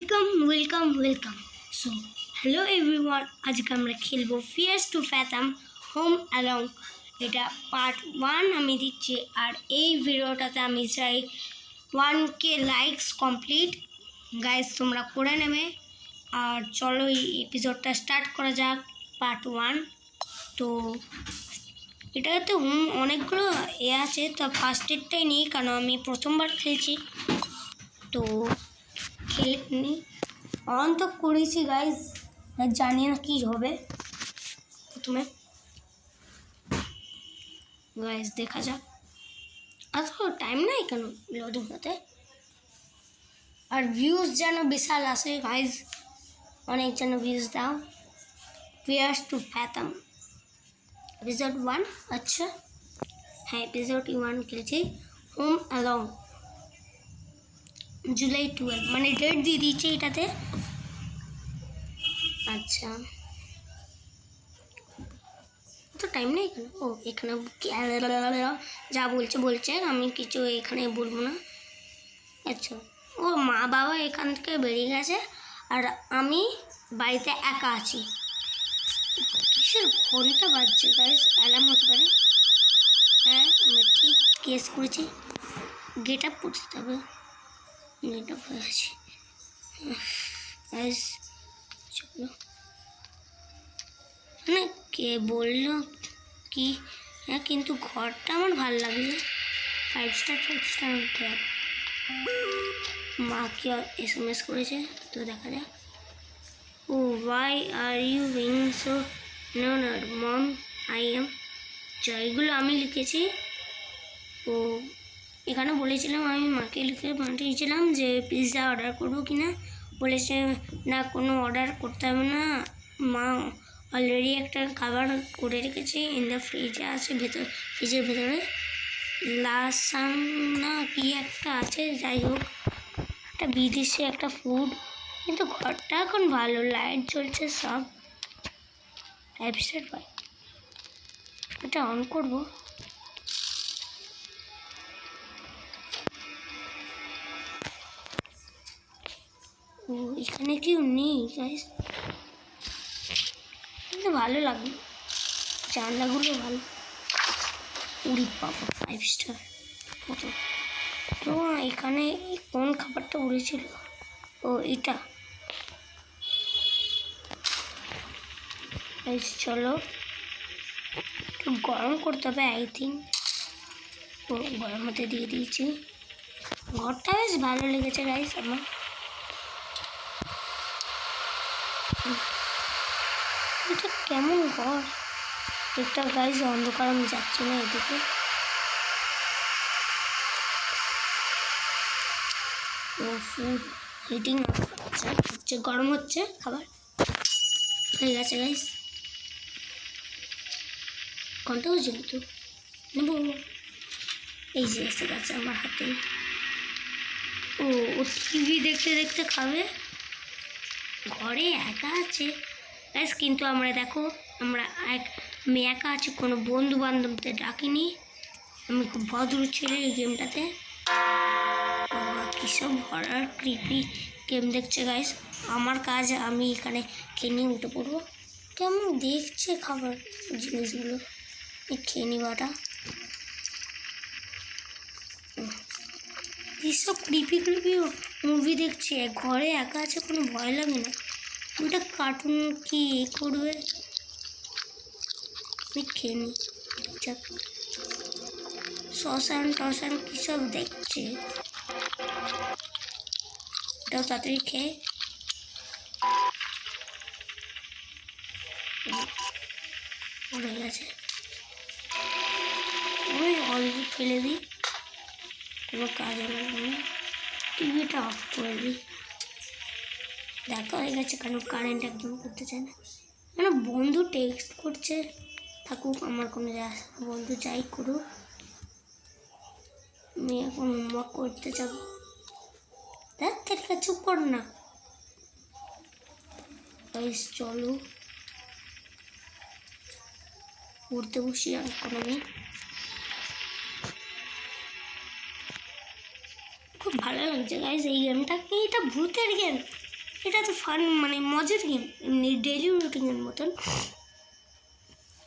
Welcome. So hello everyone, আজকে আমরা খেলবো ফিয়ার্স টু ফ্যাথম হোম অ্যালং। এটা পার্ট 1 আমি দিচ্ছি, আর এই ভিডিওটাতে আমি চাই 1K লাইকস কমপ্লিট। গাইজ তোমরা করে নেবে। আর চলো এই এপিসোডটা স্টার্ট করা যাক, পার্ট 1। তো এটাতে অনেকগুলো আছে, তো ফার্স্ট এডটাই নিই কারণ আমি প্রথমবার খেলছি। তো খেলে অন তো করেছি গাইজ, জানি না কি হবে। প্রথমে গাইজ দেখা যাক। আজকে টাইম নাই কেন লোডিং হতে, আর ভিউজ যেন বিশাল আসে গাইজ, অনেক যেন ভিউজ দাও। Fears to fathom episode 1। আচ্ছা হ্যাঁ, এপিসোড 1 খেলেছি হোম অ্যালং। জুলাই 12 মানে ডেট দিয়ে দিয়েছে এটাতে। আচ্ছা তো টাইম নেই এখানে। ও এখানে যা বলছে আমি কিছু এখানে বলবো না। আচ্ছা, ও মা বাবা এখান থেকে বেরিয়ে গেছে আর আমি বাড়িতে একা আছি। কিসের ফোনটা বাজছে গাইস? অ্যালার্ম হতে পারে। হ্যাঁ আমি ঠিক গেস করেছি। গেট আপ করতে হবে, গেট আপ হয়ে আছে গাইস। চলো, মানে কে বললো কি? হ্যাঁ কিন্তু ঘরটা আমার ভালো লাগছে। 5 স্টার উঠতে হবে। মা কি SMS করেছে তো দেখা যাক। Oh why are you being so not mom I am. এগুলো আমি লিখেছি। ও এখানে বলেছিলাম, আমি মাকে লিখে পাঠিয়েছিলাম যে পিৎজা অর্ডার করবো কিনা। বলেছে না, কোনো অর্ডার করতে হবে না, মা অলরেডি একটা খাবার করে রেখেছে ইন দ্য ফ্রিজে আছে, ফ্রিজের ভেতরে লাসাং না কি একটা আছে। যাই হোক, একটা বিদেশি একটা ফুড। কিন্তু ঘরটা এখন ভালো, লাইট জ্বলছে সব। 5 স্টার পাই। এটা অন করবো। ও এখানে কেউ নেই গাইস, কিন্তু ভালো লাগলো, জানলাগুলো ভালো। উড়ি বাবা 5 স্টার কত। তো এখানে কোন খাবারটা উড়েছিল? ও এটা। চলো একটু গরম করতে হবে আই থিঙ্ক। ও গরম হতে দিয়ে দিয়েছি। ঘরটা বেশ ভালো লেগেছে গাইস আমার। এটা কেমন ঘর একটা গাইস, অন্ধকার আমি যাচ্ছি না এদিকে। ও ফুড হিটিং হচ্ছে, গরম হচ্ছে খাবার। হয়ে গেছে গাইস। ঘন্টা হয়েছিল তো নেবো। এই যে এসে গেছে আমার হাতে। ও টিভি দেখতে দেখতে খাবে, ঘরে একা আছে গাইস। কিন্তু আমরা দেখো, আমি একা আছি, কোনো বন্ধু বান্ধবদের ডাকিনি। আমি খুব ভদ্র ছেলে এই গেমটাতে। বাবা কিসব হরার ক্রিপি গেম দেখছে গাইস। আমার কাজ আমি এখানে খেয়ে নিয়ে উঠে পড়বো। কেমন দেখছে খাবার জিনিসগুলো, খেয়ে নিবাটা। কিসব ক্রিপি মুভি দেখছে, ঘরে একা আছে, কোনো ভয় লাগে না। ওটা কার্টুন কি করবে, আমি খেয়ে নিই চুপচাপ। টসান কিসব দেখছে, এটাও তাড়াতাড়ি খেয়ে। হয়ে গেছে, ওই অল্প ফেলে দিই, কোনো কাজ হবে না। টিভিটা অফ করে দিই। দেখা হয়ে গেছে, কারণ কারেন্ট একদম করতে চায় না। মানে বন্ধু টেক্সট করছে, থাকুক, আমার কোনো বন্ধু যাই করুক, আমি এখন হোমওয়ার্ক করতে যাব। দেখ ঠিক চুপ কর না গাইস। চলো পড়তে বসি আর কোনো নেই। খুব ভালো লাগছে গাইস এই গেমটা। এটা ভূতের গেম, এটা তো ফান মানে মজার গেম, এমনি ডেইলি রুটিনের মতন।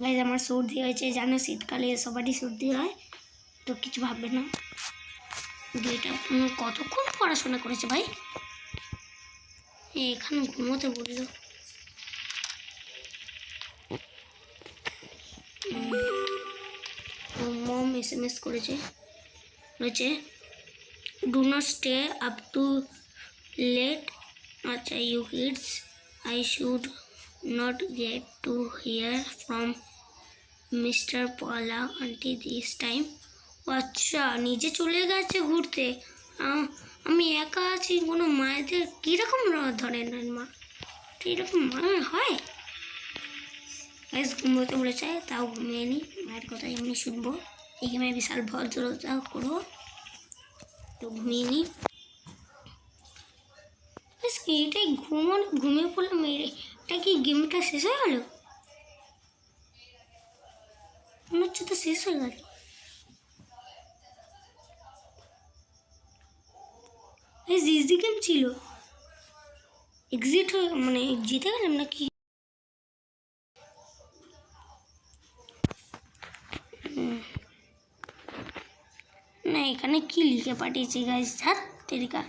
গাইজ আমার সর্দি হয়েছে, জানো শীতকালে সবারই সর্দি হয়, তো কিছু ভাববে না। এটা কতক্ষণ পড়াশোনা করেছে ভাই, এখানে ঘুমোতে বললো। মম SMS করেছে, বলেছে do not stay up too late. আচ্ছা you kids, I should not get to hear from mister Paula aunty this time. আচ্ছা নিজে চলে গেছে ঘুরতে, আমি একা আছি, কোনো মায়েদের কীরকম ধরে নেন মা, এরকম মনে হয়। বেশ ঘুমোতে বলেছে, তাও ঘুমিয়ে নি, মায়ের কথা এমনি শুনবো, এখানে বিশাল ভদ্রতা করবো, তো ঘুমিয়ে নি। বেশ এটাই ঘুমিয়ে পড়লাম, এটা কি গেমটা শেষ হয়ে গেল? মনে হচ্ছে তো শেষ হয়ে গেল। ইজি গেম ছিল, এক্সিট হয়ে মানে জিতে গেলাম নাকি? না এখানে কি লিখে পাঠিয়েছে গাইস, ধ্যাৎ তেরিকা।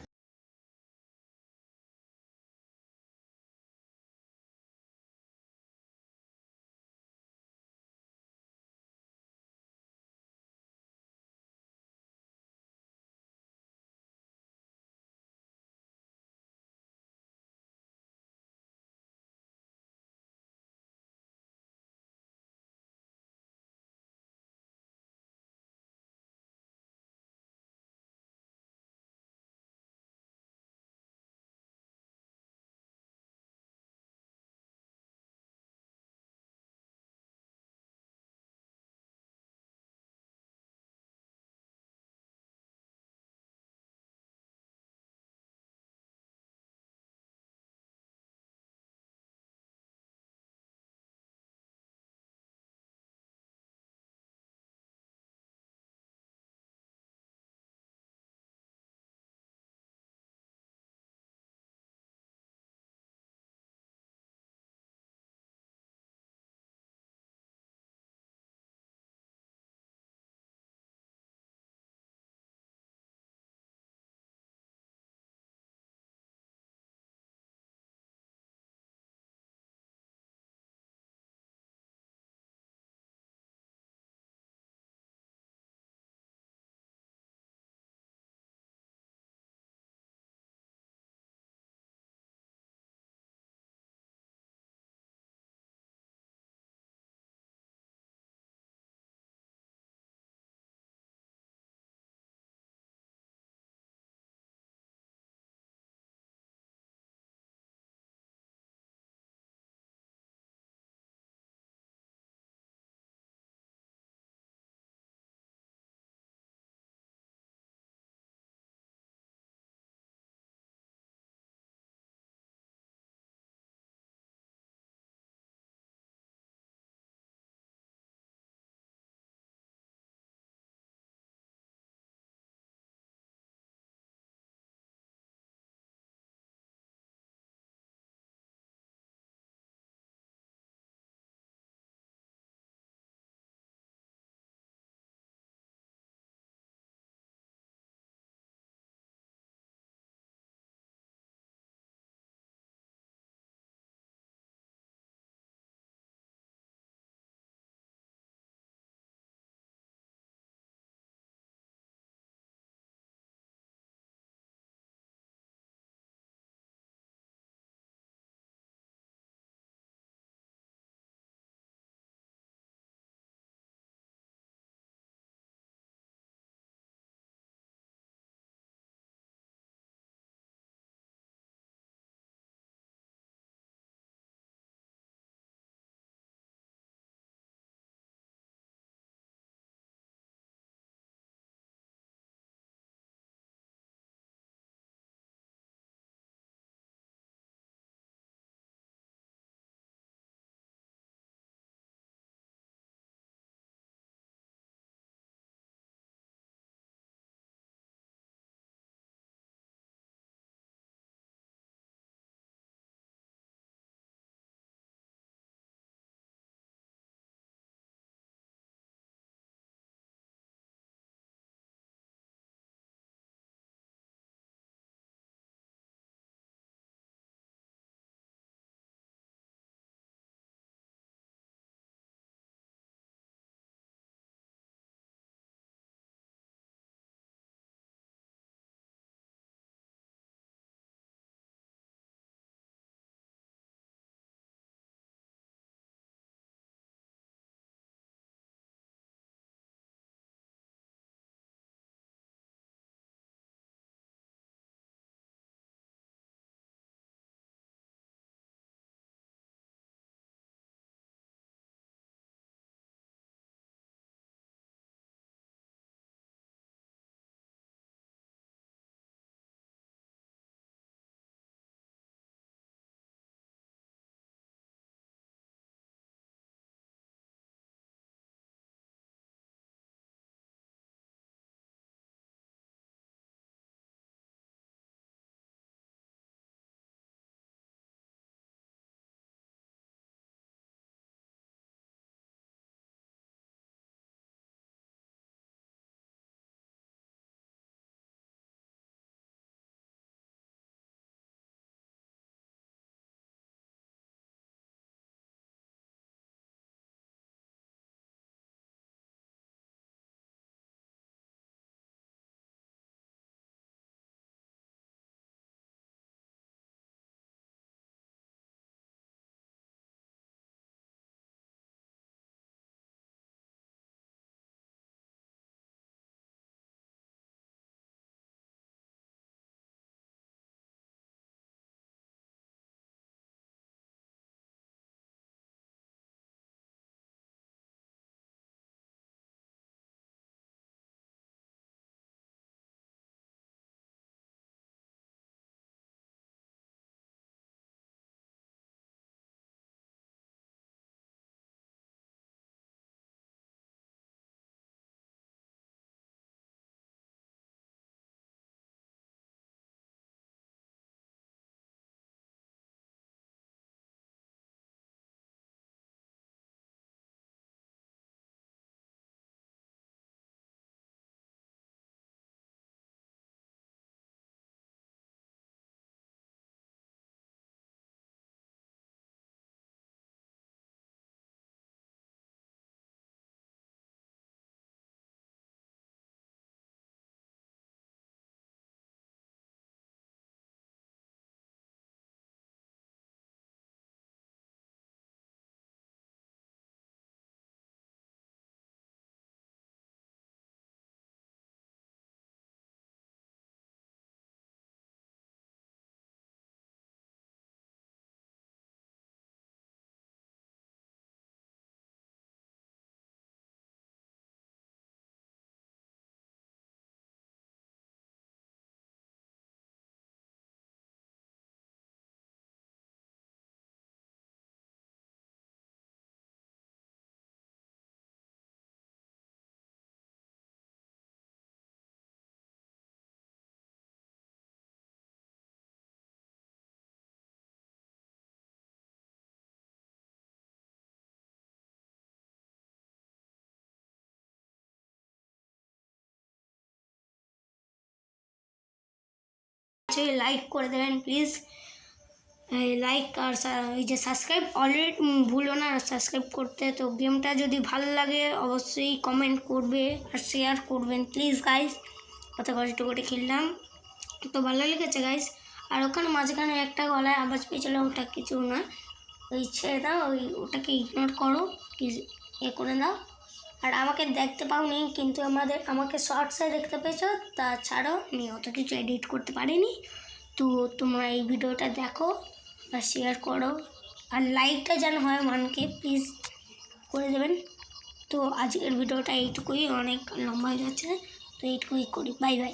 অবশ্যই লাইক করে দেবেন প্লিজ। লাইক আর এই যে সাবস্ক্রাইব অলরেডি ভুলো না সাবস্ক্রাইব করতে। তো গেমটা যদি ভালো লাগে অবশ্যই কমেন্ট করবে আর শেয়ার করবেন প্লিজ গাইস। কত কষ্ট করে খেললাম, তো ভালো লেগেছে গাইস। আর ওখানে মাঝখানে একটা গলায় আওয়াজ পেয়েছিল, ওটা কিছু না, ওই ছেড়ে দাও, ওটাকে ইগনোর করো, করে দাও। আর আমাকে দেখতে পাওনি, কিন্তু আমাকে শর্টসে দেখতে পেয়েছো, তাছাড়াও আমি অত কিছু এডিট করতে পারিনি। তো তোমরা এই ভিডিওটা দেখো আর শেয়ার করো, আর লাইকটা যেন হয় মানকে প্লিজ করে দেবেন। তো আজকের ভিডিওটা এইটুকুই, অনেক লম্বা হয়ে যাচ্ছে, তো এইটুকুই করি। Bye bye.